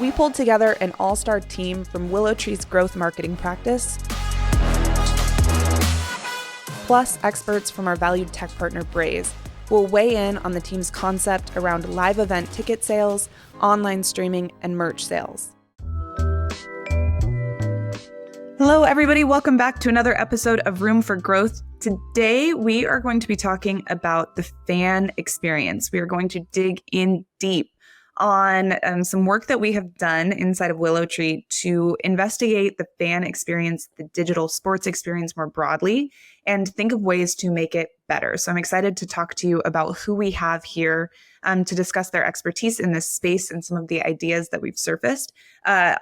We pulled together an all-star team from WillowTree's growth marketing practice, plus experts from our valued tech partner Braze, who will weigh in on the team's concept around live event ticket sales, online streaming, and merch sales. Hello, everybody. Welcome back to another episode of Room for Growth. Today, we are going to be talking about the fan experience. We are going to dig in deep on some work that we have done inside of WillowTree to investigate the fan experience, the digital sports experience more broadly, and think of ways to make it better. So I'm excited to talk to you about who we have here to discuss their expertise in this space and some of the ideas that we've surfaced.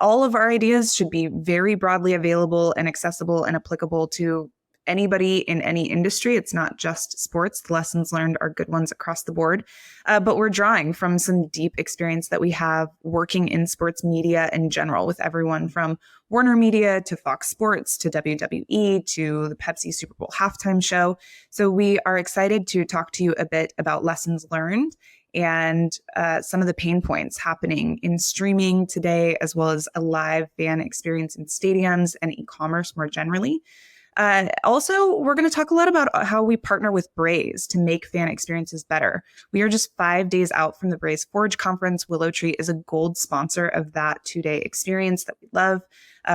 All of our ideas should be very broadly available and accessible and applicable to anybody in any industry. It's not just sports. The lessons learned are good ones across the board. But we're drawing from some deep experience that we have working in sports media in general, with everyone from Warner Media to Fox Sports to WWE to the Pepsi Super Bowl halftime show. So we are excited to talk to you a bit about lessons learned and some of the pain points happening in streaming today, as well as a live fan experience in stadiums and e-commerce more generally. Also, we're going to talk a lot about how we partner with Braze to make fan experiences better. We are just 5 days out from the Braze Forge conference. WillowTree is a gold sponsor of that 2-day experience that we love.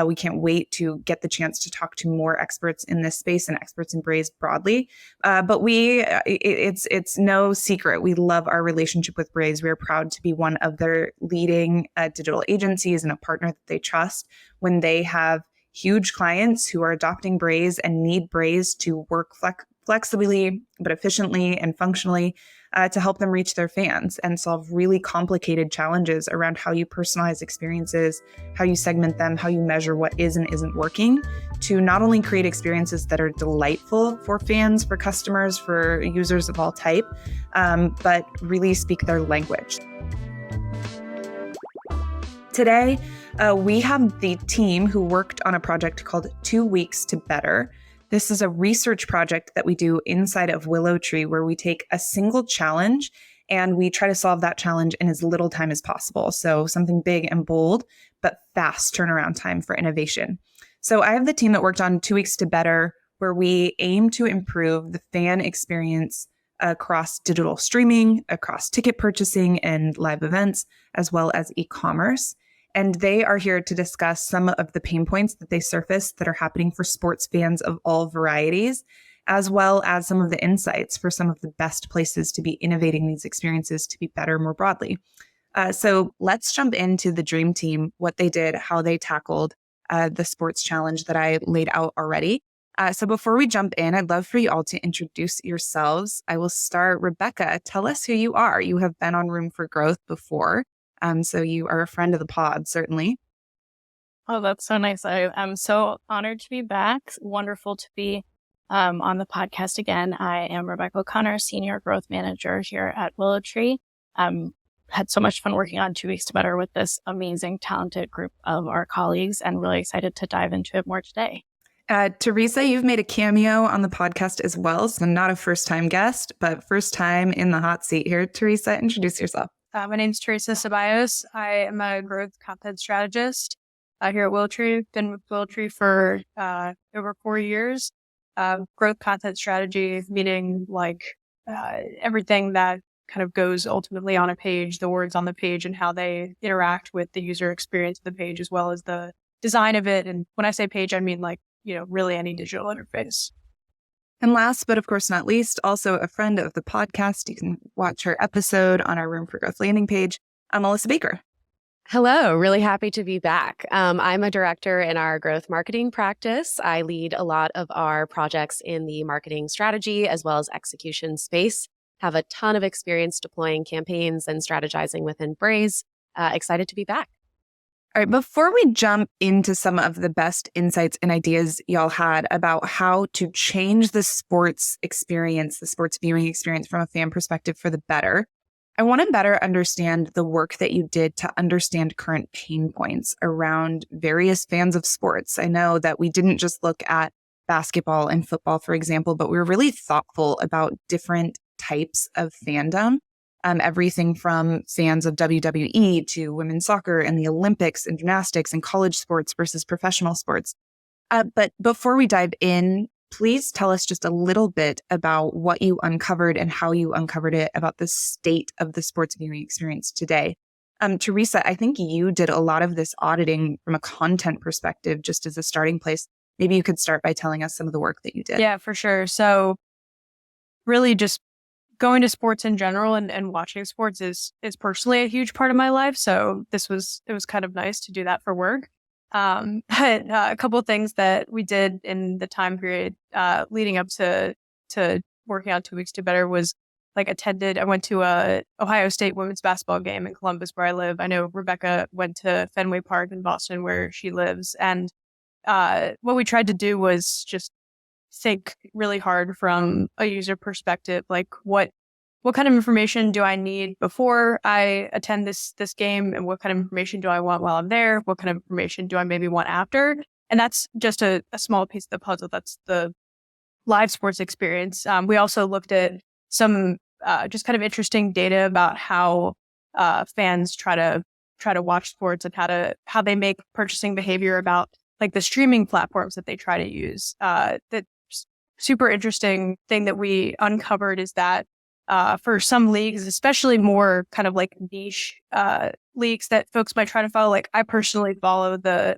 We can't wait to get the chance to talk to more experts in this space and experts in Braze broadly. But it's no secret. We love our relationship with Braze. We are proud to be one of their leading digital agencies and a partner that they trust when they have huge clients who are adopting Braze and need Braze to work flexibly, but efficiently and functionally to help them reach their fans and solve really complicated challenges around how you personalize experiences, how you segment them, how you measure what is and isn't working, to not only create experiences that are delightful for fans, for customers, for users of all type, but really speak their language. Today, we have the team who worked on a project called 2 Weeks to Better. This is a research project that we do inside of WillowTree, where we take a single challenge and we try to solve that challenge in as little time as possible. So something big and bold, but fast turnaround time for innovation. So I have the team that worked on 2 Weeks to Better, where we aim to improve the fan experience across digital streaming, across ticket purchasing and live events, as well as e-commerce. And they are here to discuss some of the pain points that they surfaced that are happening for sports fans of all varieties, as well as some of the insights for some of the best places to be innovating these experiences to be better more broadly. So let's jump into the Dream Team, what they did, how they tackled the sports challenge that I laid out already. So before we jump in, I'd love for you all to introduce yourselves. I will start. Rebecca, tell us who you are. You have been on Room for Growth before. So you are a friend of the pod, certainly. Oh, that's so nice. I'm so honored to be back. Wonderful to be on the podcast again. I am Rebecca O'Connor, Senior Growth Manager here at WillowTree. Had so much fun working on 2 Weeks to Better with this amazing, talented group of our colleagues, and really excited to dive into it more today. Teresa, you've made a cameo on the podcast as well. So not a first-time guest, but first time in the hot seat here. Teresa, introduce yourself. My name is Teresa Ceballos. I am a growth content strategist here at WillowTree. Been with WillowTree for over 4 years. Growth content strategy, meaning everything that kind of goes ultimately on a page, the words on the page and how they interact with the user experience of the page, as well as the design of it. And when I say page, I mean really any digital interface. And last, but of course not least, also a friend of the podcast. You can watch her episode on our Room for Growth landing page. I'm Melissa Baker. Hello, really happy to be back. I'm a director in our growth marketing practice. I lead a lot of our projects in the marketing strategy as well as execution space. Have a ton of experience deploying campaigns and strategizing within Braze. Excited to be back. All right, before we jump into some of the best insights and ideas y'all had about how to change the sports experience, the sports viewing experience from a fan perspective for the better, I want to better understand the work that you did to understand current pain points around various fans of sports. I know that we didn't just look at basketball and football, for example, but we were really thoughtful about different types of fandom everything from fans of WWE to women's soccer and the Olympics and gymnastics and college sports versus professional sports. But before we dive in, please tell us just a little bit about what you uncovered and how you uncovered it about the state of the sports viewing experience today. Teresa, I think you did a lot of this auditing from a content perspective, just as a starting place. Maybe you could start by telling us some of the work that you did. Yeah, for sure. So really just going to sports in general and watching sports is personally a huge part of my life. So it was kind of nice to do that for work. But a couple of things that we did in the time period leading up to working out 2 weeks to better was I went to a Ohio State women's basketball game in Columbus where I live. I know Rebecca went to Fenway Park in Boston where she lives. And what we tried to do was just think really hard from a user perspective, like what kind of information do I need before I attend this game, and what kind of information do I want while I'm there? What kind of information do I maybe want after? And that's just a small piece of the puzzle. That's the live sports experience. We also looked at some just kind of interesting data about how fans try to watch sports and how they make purchasing behavior about like the streaming platforms that they try to use. The super interesting thing that we uncovered is that for some leagues, especially more kind of like niche leagues that folks might try to follow, like I personally follow the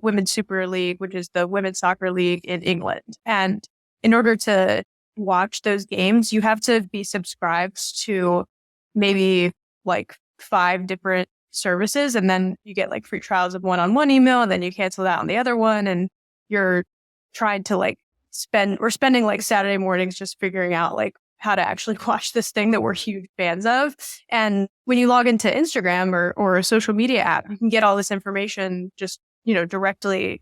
Women's Super League, which is the women's soccer league in England. And in order to watch those games, you have to be subscribed to maybe like 5 different services. And then you get like free trials of one-on-one email, and then you cancel that on the other one. And you're trying to like spending like Saturday mornings just figuring out like how to actually watch this thing that we're huge fans of. And when you log into Instagram or a social media app, you can get all this information just, directly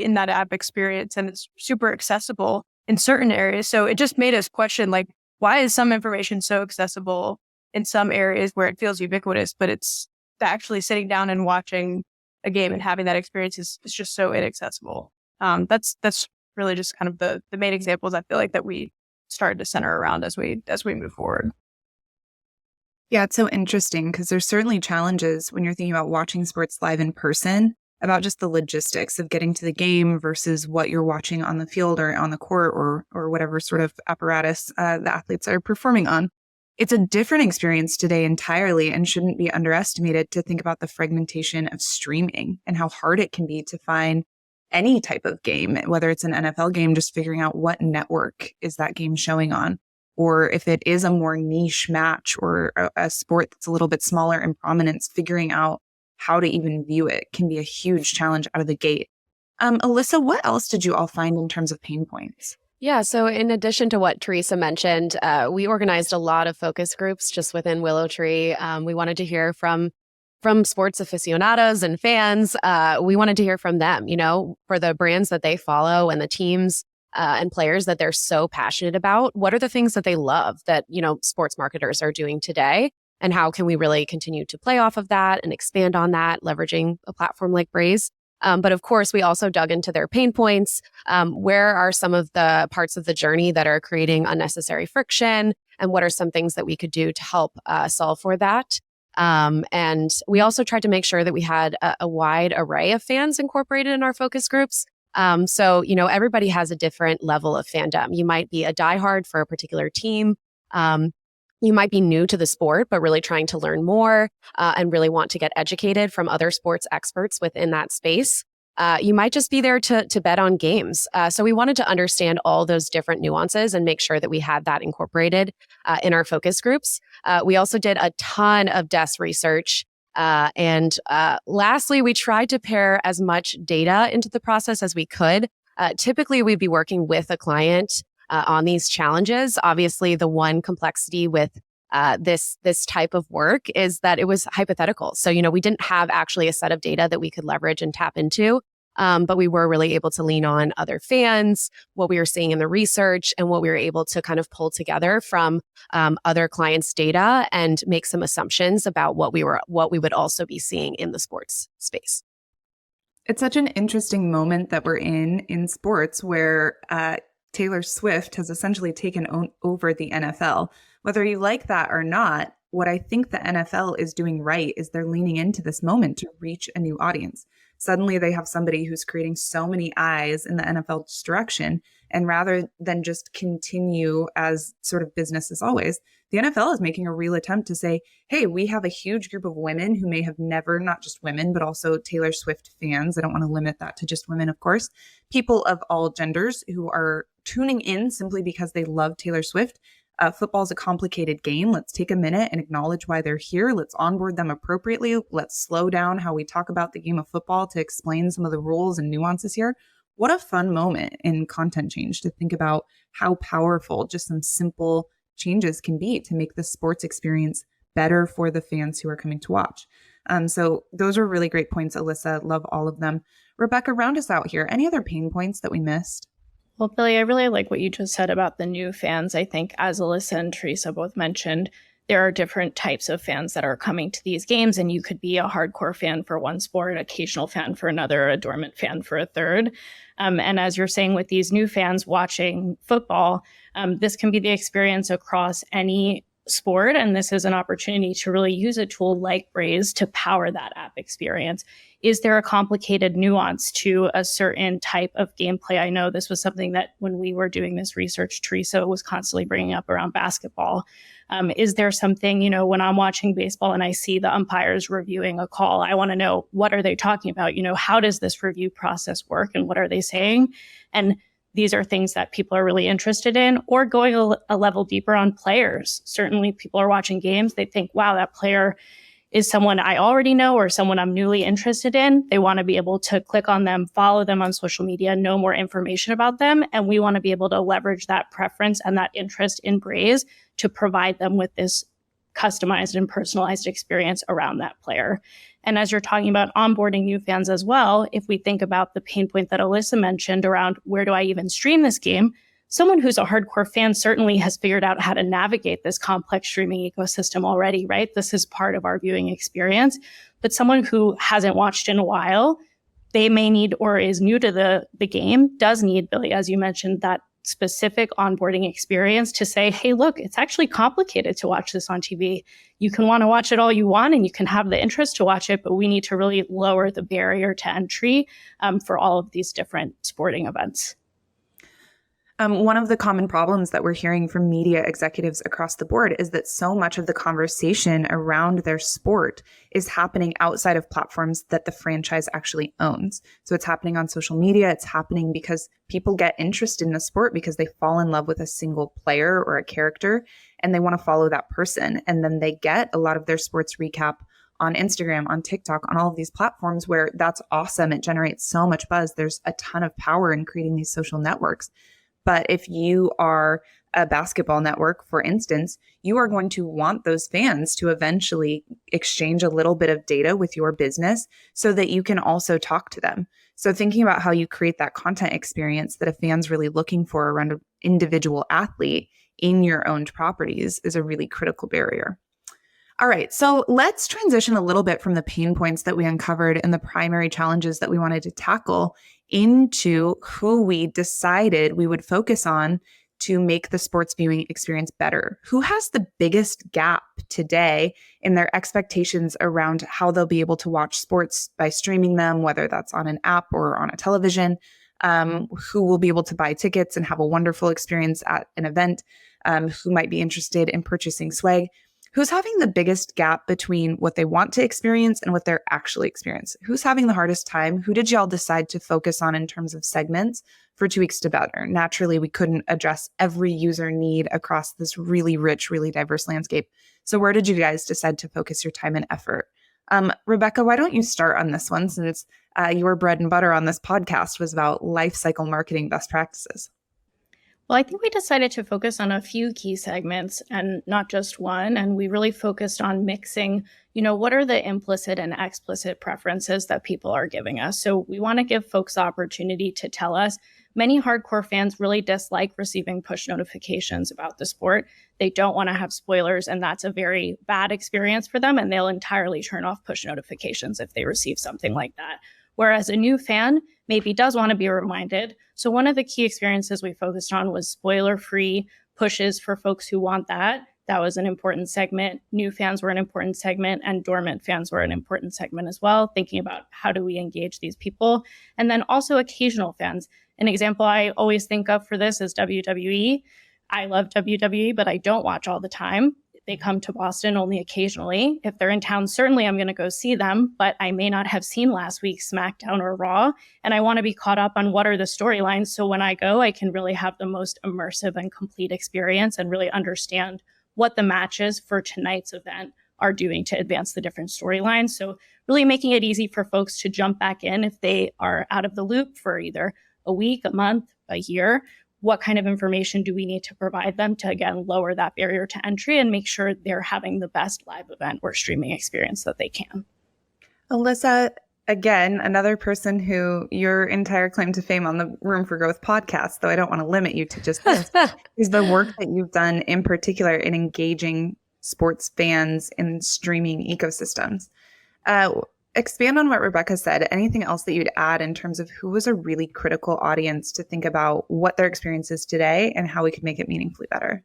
in that app experience. And it's super accessible in certain areas. So it just made us question, like, why is some information so accessible in some areas where it feels ubiquitous, but it's actually sitting down and watching a game and having that experience is just so inaccessible. That's really just kind of the main examples I feel like that we started to center around as we move forward. Yeah, it's so interesting because there's certainly challenges when you're thinking about watching sports live in person about just the logistics of getting to the game versus what you're watching on the field or on the court or whatever sort of apparatus the athletes are performing on. It's a different experience today entirely and shouldn't be underestimated to think about the fragmentation of streaming and how hard it can be to find any type of game, whether it's an NFL game, just figuring out what network is that game showing on, or if it is a more niche match or a sport that's a little bit smaller in prominence, figuring out how to even view it can be a huge challenge out of the gate. Alyssa, what else did you all find in terms of pain points? Yeah, so in addition to what Teresa mentioned, we organized a lot of focus groups just within WillowTree. We wanted to hear from sports aficionados and fans. We wanted to hear from them, for the brands that they follow and the teams and players that they're so passionate about. What are the things that they love that, sports marketers are doing today? And how can we really continue to play off of that and expand on that, leveraging a platform like Braze? But of course, we also dug into their pain points. Where are some of the parts of the journey that are creating unnecessary friction? And what are some things that we could do to help solve for that? And we also tried to make sure that we had a wide array of fans incorporated in our focus groups. So, everybody has a different level of fandom. You might be a diehard for a particular team. You might be new to the sport, but really trying to learn more and really want to get educated from other sports experts within that space. You might just be there to bet on games. So we wanted to understand all those different nuances and make sure that we had that incorporated in our focus groups. We also did a ton of desk research. And lastly, we tried to pair as much data into the process as we could. Typically, we'd be working with a client on these challenges. Obviously, the one complexity with this type of work is that it was hypothetical. So, we didn't have actually a set of data that we could leverage and tap into. But we were really able to lean on other fans, what we were seeing in the research, and what we were able to kind of pull together from other clients' data and make some assumptions about what we would also be seeing in the sports space. It's such an interesting moment that we're in sports where Taylor Swift has essentially taken over the NFL Whether you like that or not, what I think the NFL is doing right is they're leaning into this moment to reach a new audience. Suddenly they have somebody who's creating so many eyes in the NFL's direction. And rather than just continue as sort of business as always, the NFL is making a real attempt to say, hey, we have a huge group of women who may have never, not just women, but also Taylor Swift fans. I don't want to limit that to just women, of course. People of all genders who are tuning in simply because they love Taylor Swift. Football is a complicated game. Let's take a minute and acknowledge why they're here. Let's onboard them appropriately. Let's slow down how we talk about the game of football to explain some of the rules and nuances here. What a fun moment in content change to think about how powerful just some simple changes can be to make the sports experience better for the fans who are coming to watch. So those are really great points, Alyssa. Love all of them. Rebecca, round us out here. Any other pain points that we missed? Well, Billy, I really like what you just said about the new fans. I think as Alyssa and Teresa both mentioned, there are different types of fans that are coming to these games, and you could be a hardcore fan for one sport, an occasional fan for another, a dormant fan for a third. And as you're saying with these new fans watching football, this can be the experience across any sport. And this is an opportunity to really use a tool like Braze to power that app experience. Is there a complicated nuance to a certain type of gameplay? I know this was something that when we were doing this research, Teresa was constantly bringing up around basketball. Is there something, when I'm watching baseball and I see the umpires reviewing a call, I want to know, what are they talking about? How does this review process work and what are they saying? And these are things that people are really interested in, or going a level deeper on players. Certainly people are watching games. They think, wow, that player is someone I already know or someone I'm newly interested in. They want to be able to click on them, follow them on social media, know more information about them. And we want to be able to leverage that preference and that interest in Braze to provide them with this customized and personalized experience around that player. And as you're talking about onboarding new fans as well, if we think about the pain point that Alyssa mentioned around where do I even stream this game, someone who's a hardcore fan certainly has figured out how to navigate this complex streaming ecosystem already, right? This is part of our viewing experience. But someone who hasn't watched in a while, they may need or is new to the game, does need, Billy, as you mentioned, that specific onboarding experience to say, hey, look, it's actually complicated to watch this on TV. You can want to watch it all you want and you can have the interest to watch it, but we need to really lower the barrier to entry for all of these different sporting events. One of the common problems that we're hearing from media executives across the board is that so much of the conversation around their sport is happening outside of platforms that the franchise actually owns. So it's happening on social media. It's happening because people get interested in the sport because they fall in love with a single player or a character and they want to follow that person. And then they get a lot of their sports recap on Instagram, on TikTok, on all of these platforms where that's awesome. It generates so much buzz. There's a ton of power in creating these social networks. But if you are a basketball network, for instance, you are going to want those fans to eventually exchange a little bit of data with your business so that you can also talk to them. So thinking about how you create that content experience that a fan's really looking for around an individual athlete in your owned properties is a really critical barrier. All right, so let's transition a little bit from the pain points that we uncovered and the primary challenges that we wanted to tackle into who we decided we would focus on to make the sports viewing experience better. Who has the biggest gap today in their expectations around how they'll be able to watch sports by streaming them, whether that's on an app or on a television? Who will be able to buy tickets and have a wonderful experience at an event? Who might be interested in purchasing swag? Who's having the biggest gap between what they want to experience and what they're actually experiencing? Who's having the hardest time? Who did y'all decide to focus on in terms of segments for 2 weeks to better? Naturally, we couldn't address every user need across this really rich, really diverse landscape. So where did you guys decide to focus your time and effort? Rebecca, why don't you start on this one, since your bread and butter on this podcast was about life cycle marketing best practices? Well, I think we decided to focus on a few key segments and not just one. And we really focused on mixing, what are the implicit and explicit preferences that people are giving us? So we want to give folks the opportunity to tell us. Many hardcore fans really dislike receiving push notifications about the sport. They don't want to have spoilers, and that's a very bad experience for them. And they'll entirely turn off push notifications if they receive something like that. Whereas a new fan maybe does want to be reminded. So one of the key experiences we focused on was spoiler-free pushes for folks who want that. That was an important segment. New fans were an important segment, and dormant fans were an important segment as well, thinking about how do we engage these people. And then also occasional fans. An example I always think of for this is WWE. I love WWE, but I don't watch all the time. They come to Boston only occasionally. If they're in town, certainly I'm going to go see them, but I may not have seen last week's SmackDown or Raw. And I want to be caught up on what are the storylines. So when I go, I can really have the most immersive and complete experience and really understand what the matches for tonight's event are doing to advance the different storylines. So really making it easy for folks to jump back in if they are out of the loop for either a week, a month, a year. What kind of information do we need to provide them to, again, lower that barrier to entry and make sure they're having the best live event or streaming experience that they can? Alyssa, again, another person who your entire claim to fame on the Room for Growth podcast, though I don't want to limit you to just this, is the work that you've done in particular in engaging sports fans in streaming ecosystems. Expand on what Rebecca said. Anything else that you'd add in terms of who was a really critical audience to think about what their experience is today and how we could make it meaningfully better?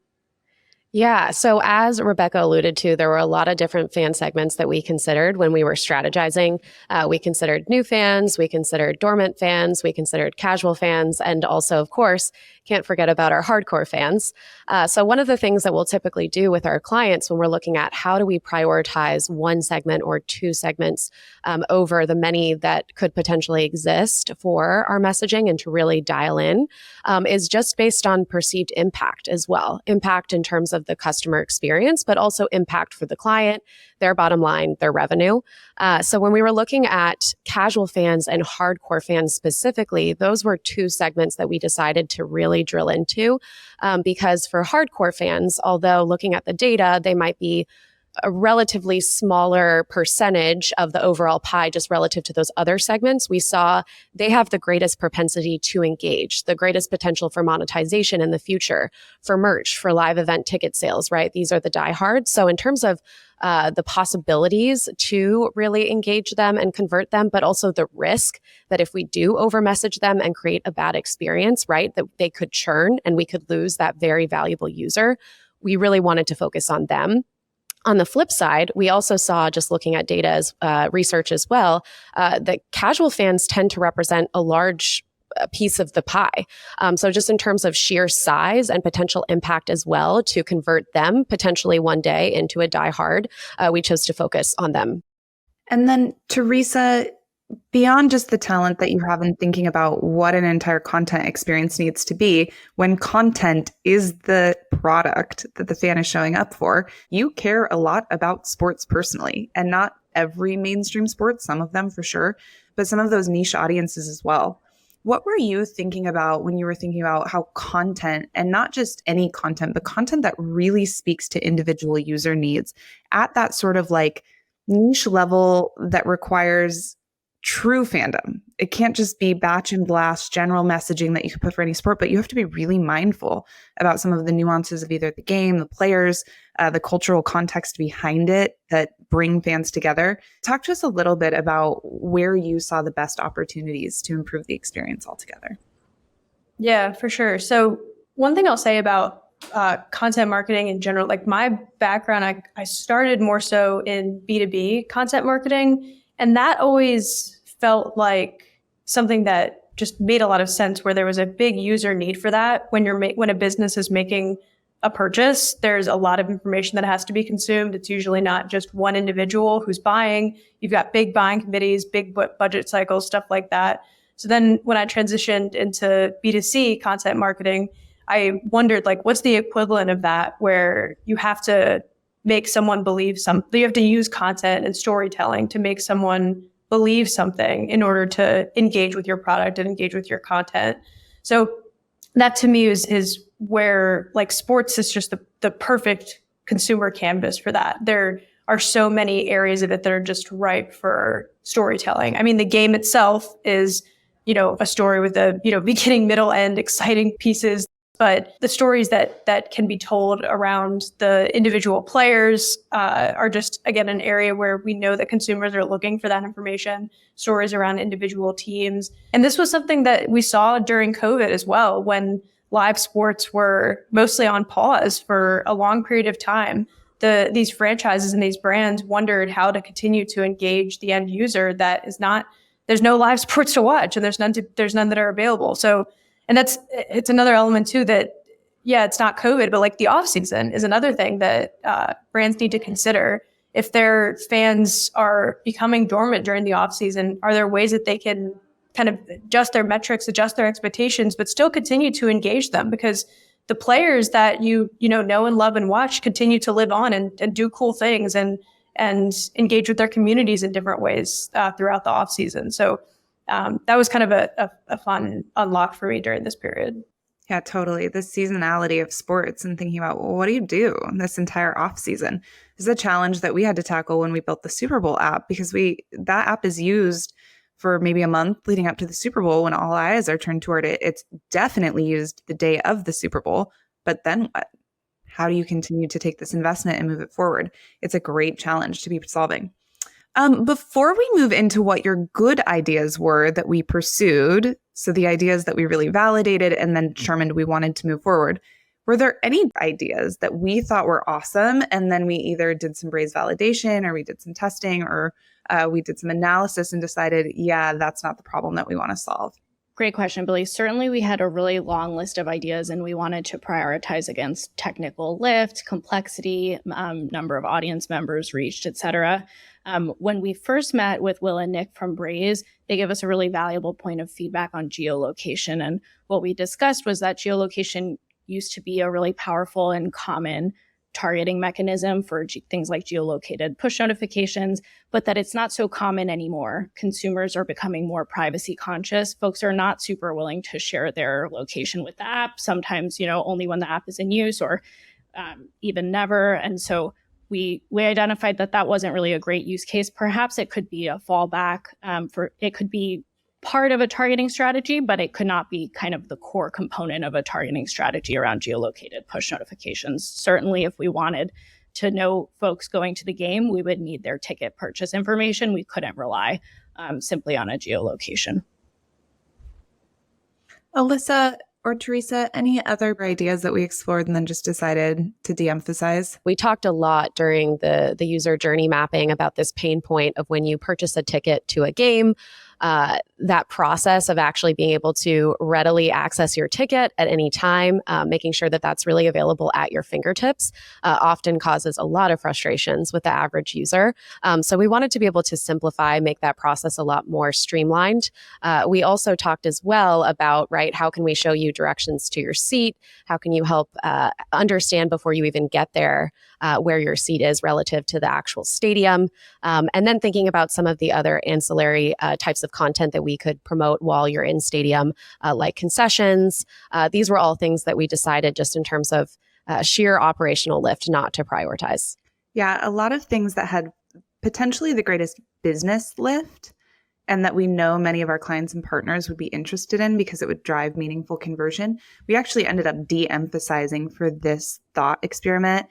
Yeah. So as Rebecca alluded to, there were a lot of different fan segments that we considered when we were strategizing. We considered new fans, we considered dormant fans, we considered casual fans, and also, of course, can't forget about our hardcore fans. So one of the things that we'll typically do with our clients when we're looking at how do we prioritize one segment or two segments over the many that could potentially exist for our messaging and to really dial in is just based on perceived impact as well. Impact in terms of the customer experience, but also impact for the client, their bottom line, their revenue. So when we were looking at casual fans and hardcore fans specifically, those were two segments that we decided to really drill into because for hardcore fans, although looking at the data, they might be a relatively smaller percentage of the overall pie just relative to those other segments, we saw they have the greatest propensity to engage, the greatest potential for monetization in the future, for merch, for live event ticket sales, right? These are the diehards. So in terms of the possibilities to really engage them and convert them, but also the risk that if we do over message them and create a bad experience, right, that they could churn and we could lose that very valuable user, we really wanted to focus on them. On the flip side, we also saw, just looking at data as research as well, that casual fans tend to represent a large piece of the pie. So just in terms of sheer size and potential impact as well to convert them potentially one day into a diehard, we chose to focus on them. And then Teresa, beyond just the talent that you have in thinking about what an entire content experience needs to be, when content is the product that the fan is showing up for, you care a lot about sports personally, and not every mainstream sport, some of them for sure, but some of those niche audiences as well. What were you thinking about when you were thinking about how content, and not just any content, but content that really speaks to individual user needs at that sort of like niche level that requires true fandom? It can't just be batch and blast general messaging that you can put for any sport, but you have to be really mindful about some of the nuances of either the game, the players, the cultural context behind it that bring fans together. Talk to us a little bit about where you saw the best opportunities to improve the experience altogether. Yeah, for sure. So one thing I'll say about content marketing in general, like my background, I started more so in B2B content marketing. And that always felt like something that just made a lot of sense, where there was a big user need for that. When a business is making a purchase, there's a lot of information that has to be consumed. It's usually not just one individual who's buying. You've got big buying committees, big budget cycles, stuff like that. So then when I transitioned into B2C content marketing, I wondered, like, what's the equivalent of that, where you have to make someone believe something. You have to use content and storytelling to make someone believe something in order to engage with your product and engage with your content. So that to me is where, like, sports is just the perfect consumer canvas for that. There are so many areas of it that are just ripe for storytelling. I mean, the game itself is, a story with a, beginning, middle, end, exciting pieces. But the stories that can be told around the individual players are just, again, an area where we know that consumers are looking for that information, stories around individual teams. And this was something that we saw during COVID as well, when live sports were mostly on pause for a long period of time, these franchises and these brands wondered how to continue to engage the end user that is not, there's no live sports to watch, and there's none that are available. So, and it's another element too that, yeah, it's not COVID, but like the off season is another thing that brands need to consider. If their fans are becoming dormant during the off season, are there ways that they can kind of adjust their metrics, adjust their expectations, but still continue to engage them? Because the players that you know and love and watch continue to live on and do cool things and engage with their communities in different ways throughout the off season. So that was kind of a fun unlock for me during this period. Yeah, totally. The seasonality of sports and thinking about, well, what do you do this entire off season? This is a challenge that we had to tackle when we built the Super Bowl app, because that app is used for maybe a month leading up to the Super Bowl when all eyes are turned toward it. It's definitely used the day of the Super Bowl, but then what? How do you continue to take this investment and move it forward? It's a great challenge to be solving. Before we move into what your good ideas were that we pursued, so the ideas that we really validated and then determined we wanted to move forward, were there any ideas that we thought were awesome and then we either did some Braze validation or we did some testing or we did some analysis and decided, yeah, that's not the problem that we want to solve? Great question, Billy. Certainly, we had a really long list of ideas and we wanted to prioritize against technical lift, complexity, number of audience members reached, et cetera. When we first met with Will and Nick from Braze, they gave us a really valuable point of feedback on geolocation. And what we discussed was that geolocation used to be a really powerful and common targeting mechanism for things like geolocated push notifications, but that it's not so common anymore. Consumers are becoming more privacy conscious. Folks are not super willing to share their location with the app, sometimes, only when the app is in use or even never. And so we identified that wasn't really a great use case. Perhaps it could be a fallback it could be part of a targeting strategy, but it could not be kind of the core component of a targeting strategy around geolocated push notifications. Certainly, if we wanted to know folks going to the game, we would need their ticket purchase information. We couldn't rely simply on a geolocation. Alyssa or Teresa, any other ideas that we explored and then just decided to de-emphasize? We talked a lot during the user journey mapping about this pain point of when you purchase a ticket to a game, that process of actually being able to readily access your ticket at any time, making sure that that's really available at your fingertips, often causes a lot of frustrations with the average user. So we wanted to be able to simplify, make that process a lot more streamlined. We also talked as well about, how can we show you directions to your seat? How can you help understand before you even get there where your seat is relative to the actual stadium? And then thinking about some of the other ancillary types of content that we could promote while you're in stadium, like concessions. These were all things that we decided just in terms of sheer operational lift not to prioritize. Yeah, a lot of things that had potentially the greatest business lift and that we know many of our clients and partners would be interested in because it would drive meaningful conversion. We actually ended up de-emphasizing for this thought experiment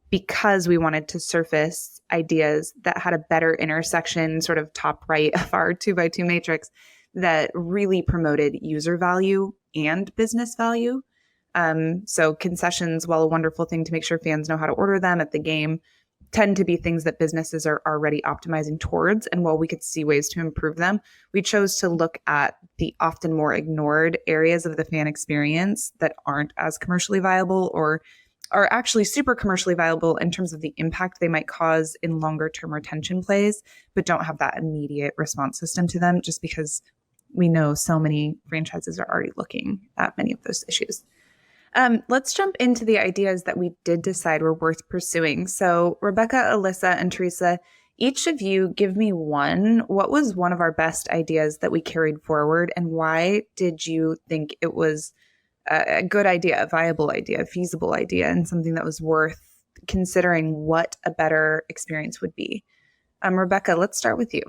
because we wanted to surface ideas that had a better intersection, sort of top right of our 2x2 matrix, that really promoted user value and business value. So concessions, while a wonderful thing to make sure fans know how to order them at the game, tend to be things that businesses are already optimizing towards. And while we could see ways to improve them, we chose to look at the often more ignored areas of the fan experience that aren't as commercially viable or are actually super commercially viable in terms of the impact they might cause in longer term retention plays, but don't have that immediate response system to them, just because we know so many franchises are already looking at many of those issues. Let's jump into the ideas that we did decide were worth pursuing. So Rebecca, Alyssa, and Teresa, each of you give me one. What was one of our best ideas that we carried forward, and why did you think it was a good idea, a viable idea, a feasible idea, and something that was worth considering what a better experience would be? Rebecca, let's start with you.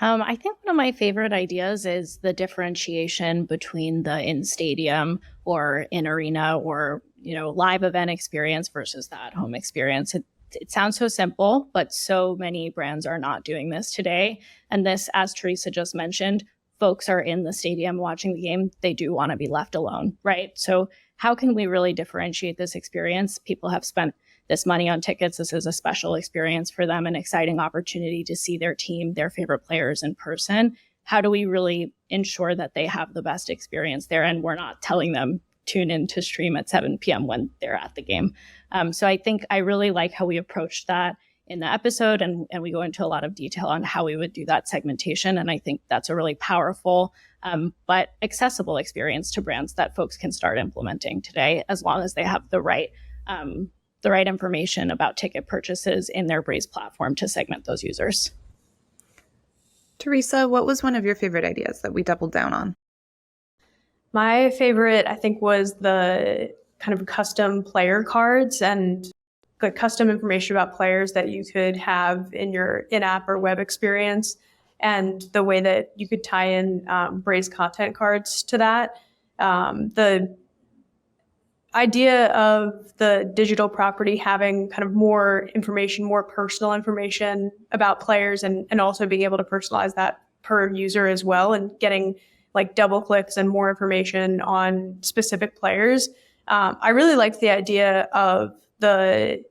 I think one of my favorite ideas is the differentiation between the in-stadium or in-arena or, live event experience versus the at-home experience. It sounds so simple, but so many brands are not doing this today. And this, as Teresa just mentioned, folks are in the stadium watching the game, they do want to be left alone, right? So how can we really differentiate this experience? People have spent this money on tickets. This is a special experience for them, an exciting opportunity to see their team, their favorite players in person. How do we really ensure that they have the best experience there? And we're not telling them tune in to stream at 7 p.m. when they're at the game. So I think I really like how we approached that in the episode, and we go into a lot of detail on how we would do that segmentation. And I think that's a really powerful but accessible experience to brands that folks can start implementing today, as long as they have the right information about ticket purchases in their Braze platform to segment those users. Teresa, what was one of your favorite ideas that we doubled down on? My favorite, I think, was the kind of custom player cards and the custom information about players that you could have in your in-app or web experience, and the way that you could tie in Braze content cards to that. The idea of the digital property having kind of more information, more personal information about players, and also being able to personalize that per user as well, and getting like double clicks and more information on specific players. I really liked the idea of the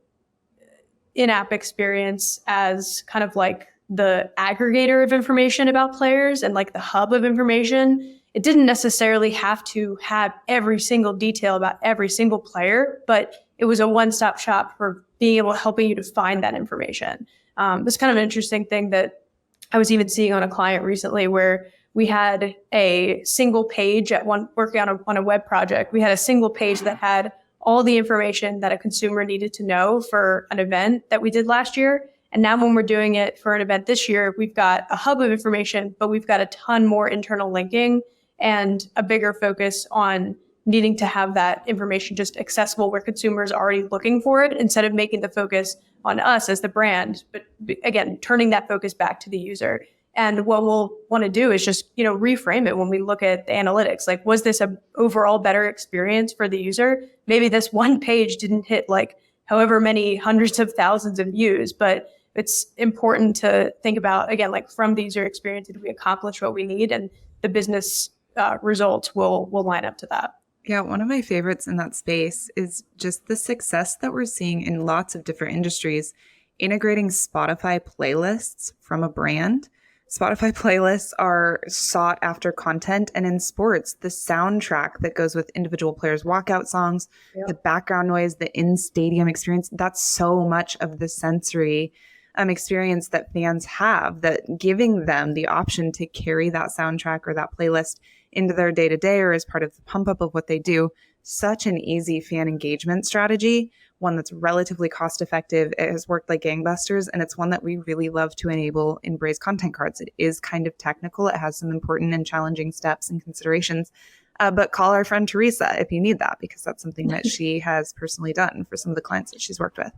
in-app experience as kind of like the aggregator of information about players and like the hub of information. It didn't necessarily have to have every single detail about every single player, but it was a one-stop shop for being able to helping you to find that information. It's kind of an interesting thing that I was even seeing on a client recently, where we had a single page working on a web project. We had a single page that had all the information that a consumer needed to know for an event that we did last year. And now when we're doing it for an event this year, we've got a hub of information, but we've got a ton more internal linking and a bigger focus on needing to have that information just accessible where consumers are already looking for it, instead of making the focus on us as the brand, but again, turning that focus back to the user. And what we'll want to do is just, reframe it when we look at the analytics. Like, was this a overall better experience for the user? Maybe this one page didn't hit like however many hundreds of thousands of views, but it's important to think about, again, like from the user experience, did we accomplish what we need? And the business results will line up to that. Yeah, one of my favorites in that space is just the success that we're seeing in lots of different industries, integrating Spotify playlists from a brand. Spotify playlists are sought after content, and in sports, the soundtrack that goes with individual players' walkout songs, the background noise, the in-stadium experience, that's so much of the sensory experience that fans have, that giving them the option to carry that soundtrack or that playlist into their day-to-day or as part of the pump-up of what they do. Such an easy fan engagement strategy, one that's relatively cost-effective. It has worked like gangbusters, and it's one that we really love to enable in Braze content cards. It is kind of technical. It has some important and challenging steps and considerations, but call our friend Teresa if you need that, because that's something that she has personally done for some of the clients that she's worked with.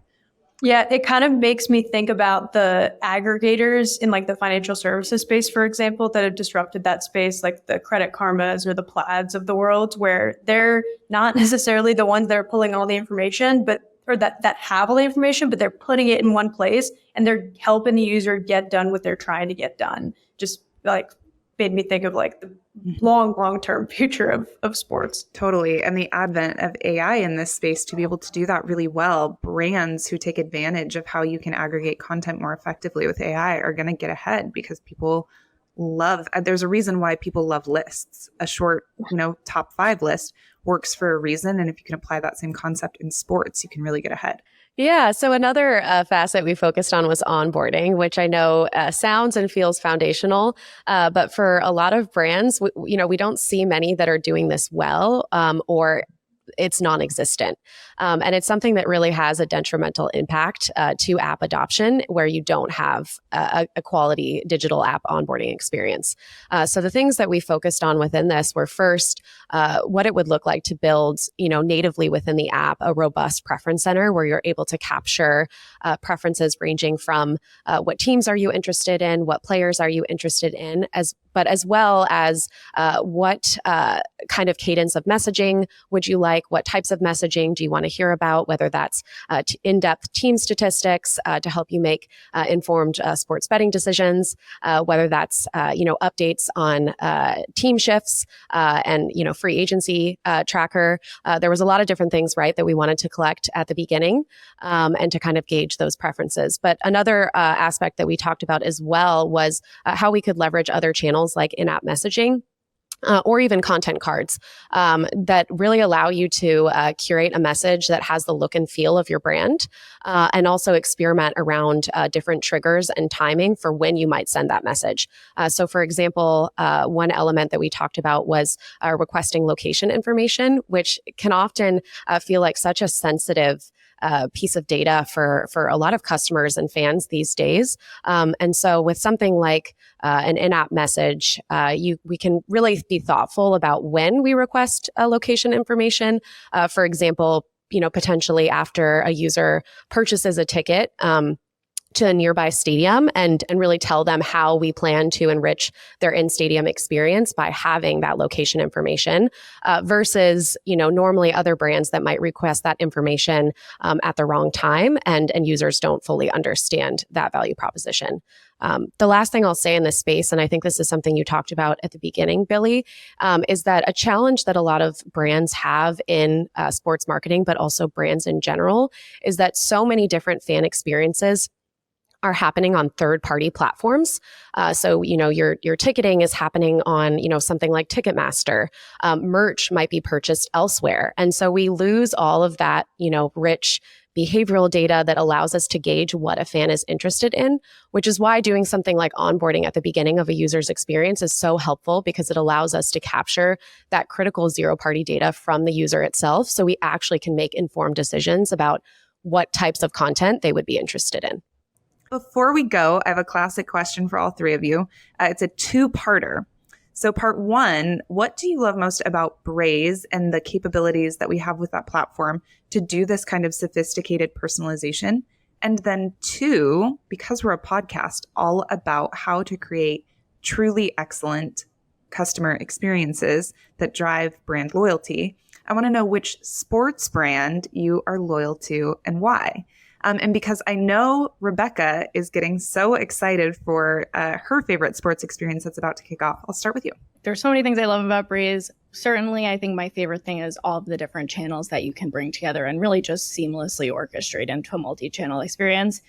Yeah, it kind of makes me think about the aggregators in like the financial services space, for example, that have disrupted that space, like the Credit Karmas or the Plaids of the world, where they're not necessarily the ones that are pulling all the information, or that have all the information, but they're putting it in one place and they're helping the user get done what they're trying to get done. Just like made me think of like the long-term future of sports. Totally. And the advent of AI in this space to be able to do that really well. Brands who take advantage of how you can aggregate content more effectively with AI are going to get ahead, because people there's a reason why people love lists. A short, top 5 list works for a reason. And if you can apply that same concept in sports, you can really get ahead. Yeah. So another facet we focused on was onboarding, which I know sounds and feels foundational. But for a lot of brands, we don't see many that are doing this well, or it's non-existent. And it's something that really has a detrimental impact to app adoption, where you don't have a quality digital app onboarding experience. So the things that we focused on within this were first, what it would look like to build, natively within the app, a robust preference center where you're able to capture preferences ranging from what teams are you interested in, what players are you interested in, as but as well as what kind of cadence of messaging would you like? What types of messaging do you want to hear about? Whether that's in-depth team statistics to help you make informed sports betting decisions, whether that's updates on team shifts and free agency tracker. There was a lot of different things, right, that we wanted to collect at the beginning and to kind of gauge those preferences. But another aspect that we talked about as well was how we could leverage other channels like in-app messaging. Or even content cards that really allow you to curate a message that has the look and feel of your brand and also experiment around different triggers and timing for when you might send that message. So for example, one element that we talked about was requesting location information, which can often feel like such a sensitive piece of data for a lot of customers and fans these days. And so with something like an in-app message, we can really be thoughtful about when we request location information. For example, potentially after a user purchases a ticket, to a nearby stadium and really tell them how we plan to enrich their in-stadium experience by having that location information versus, normally other brands that might request that information at the wrong time and users don't fully understand that value proposition. The last thing I'll say in this space, and I think this is something you talked about at the beginning, Billy, is that a challenge that a lot of brands have in sports marketing, but also brands in general, is that so many different fan experiences are happening on third-party platforms. So, your ticketing is happening on, something like Ticketmaster. Merch might be purchased elsewhere. And so we lose all of that, rich behavioral data that allows us to gauge what a fan is interested in, which is why doing something like onboarding at the beginning of a user's experience is so helpful because it allows us to capture that critical zero-party data from the user itself so we actually can make informed decisions about what types of content they would be interested in. Before we go, I have a classic question for all three of you. It's a two-parter. So part one, what do you love most about Braze and the capabilities that we have with that platform to do this kind of sophisticated personalization? And then two, because we're a podcast all about how to create truly excellent customer experiences that drive brand loyalty, I want to know which sports brand you are loyal to and why. And because I know Rebecca is getting so excited for her favorite sports experience that's about to kick off, I'll start with you. There's so many things I love about Braze. Certainly, I think my favorite thing is all of the different channels that you can bring together and really just seamlessly orchestrate into a multi-channel experience.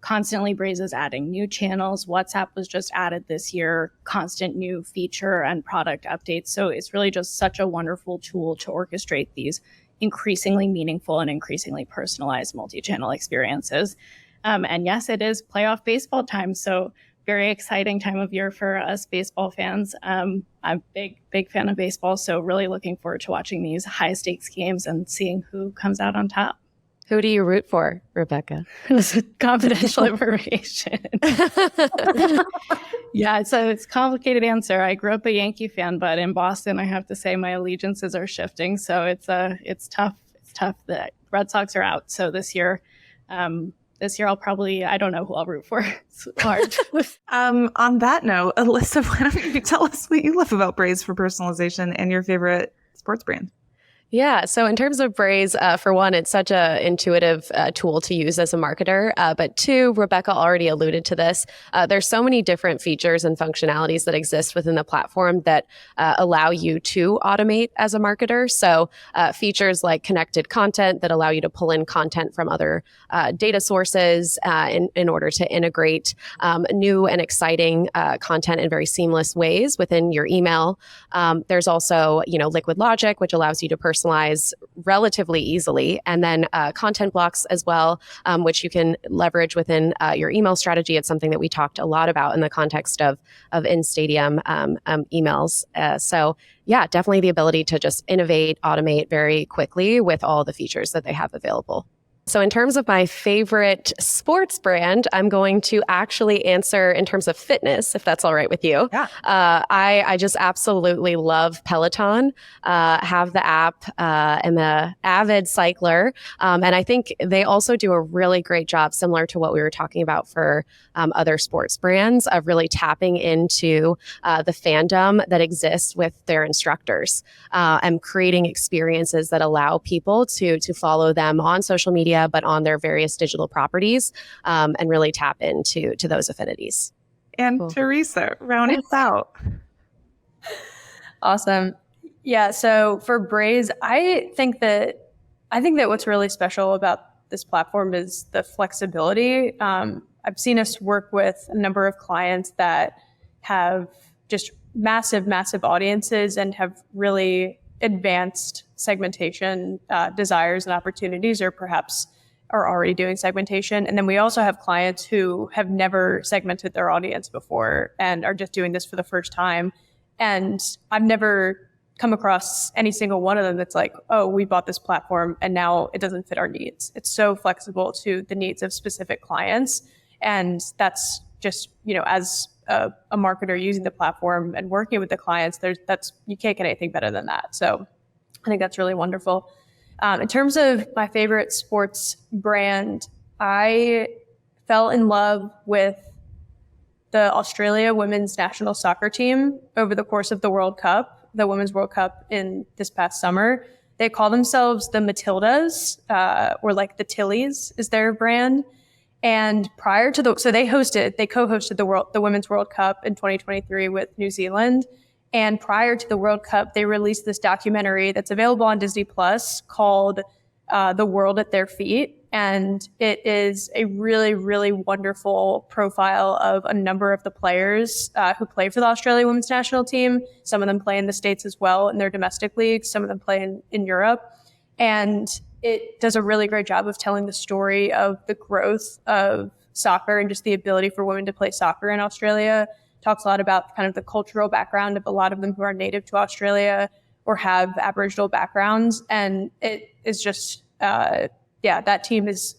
Constantly, Braze is adding new channels. WhatsApp was just added this year, constant new feature and product updates. So it's really just such a wonderful tool to orchestrate these increasingly meaningful and increasingly personalized multi-channel experiences. And yes, it is playoff baseball time. So very exciting time of year for us baseball fans. I'm a big fan of baseball. So really looking forward to watching these high stakes games and seeing who comes out on top. Who do you root for, Rebecca? This is confidential information. Yeah, so it's a complicated answer. I grew up a Yankee fan, but in Boston, I have to say my allegiances are shifting. So it's tough. It's tough. The Red Sox are out. So this year I'll probably, I don't know who I'll root for. It's hard. On that note, Alyssa, why don't you tell us what you love about Braze for personalization and your favorite sports brand? Yeah. So in terms of Braze, for one, it's such a intuitive tool to use as a marketer. But two, Rebecca already alluded to this. There's so many different features and functionalities that exist within the platform that allow you to automate as a marketer. So features like connected content that allow you to pull in content from other data sources in order to integrate new and exciting content in very seamless ways within your email. There's also, Liquid Logic, which allows you to personalize relatively easily, and then content blocks as well, which you can leverage within your email strategy. It's something that we talked a lot about in the context of in-stadium emails. So yeah, definitely the ability to just innovate, automate very quickly with all the features that they have available. So in terms of my favorite sports brand, I'm going to actually answer in terms of fitness, if that's all right with you. Yeah. I just absolutely love Peloton, have the app, am an avid cycler. And I think they also do a really great job, similar to what we were talking about for other sports brands, of really tapping into the fandom that exists with their instructors and creating experiences that allow people to follow them on social media, but on their various digital properties, and really tap into those affinities. And Cool. Teresa, round us out. Awesome. Yeah. So for Braze, I think that what's really special about this platform is the flexibility. I've seen us work with a number of clients that have just massive, massive audiences and have really advanced segmentation desires and opportunities, or perhaps are already doing segmentation. And then we also have clients who have never segmented their audience before and are just doing this for the first time. And I've never come across any single one of them that's like, oh, we bought this platform and now it doesn't fit our needs. It's so flexible to the needs of specific clients. And that's just, as a marketer using the platform and working with the clients, you can't get anything better than that. So I think that's really wonderful. In terms of my favorite sports brand, I fell in love with the Australia women's national soccer team over the course of the World Cup, the Women's World Cup in this past summer. They call themselves the Matildas, or like the Tillies is their brand. And they co-hosted the Women's World Cup in 2023 with New Zealand. And prior to the World Cup, they released this documentary that's available on Disney Plus called The World at Their Feet. And it is a really, really wonderful profile of a number of the players who play for the Australia women's national team. Some of them play in the States as well in their domestic leagues. Some of them play in Europe. And it does a really great job of telling the story of the growth of soccer and just the ability for women to play soccer in Australia. Talks a lot about kind of the cultural background of a lot of them who are native to Australia or have Aboriginal backgrounds. And it is just, that team is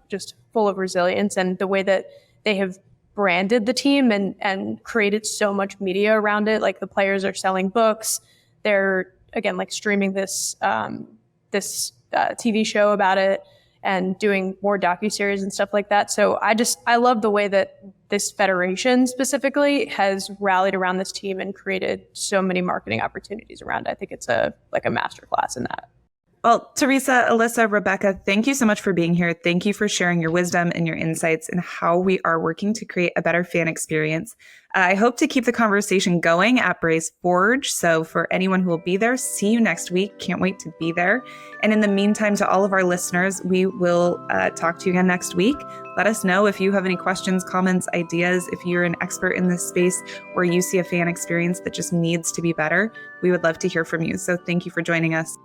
just full of resilience, and the way that they have branded the team and created so much media around it. Like the players are selling books. They're, again, like streaming this TV show about it and doing more docuseries and stuff like that. So I love the way that this federation specifically has rallied around this team and created so many marketing opportunities around it. I think it's a masterclass in that. Well, Teresa, Alyssa, Rebecca, thank you so much for being here. Thank you for sharing your wisdom and your insights and how we are working to create a better fan experience. I hope to keep the conversation going at Braze Forge. So for anyone who will be there, see you next week. Can't wait to be there. And in the meantime, to all of our listeners, we will talk to you again next week. Let us know if you have any questions, comments, ideas. If you're an expert in this space or you see a fan experience that just needs to be better, we would love to hear from you. So thank you for joining us.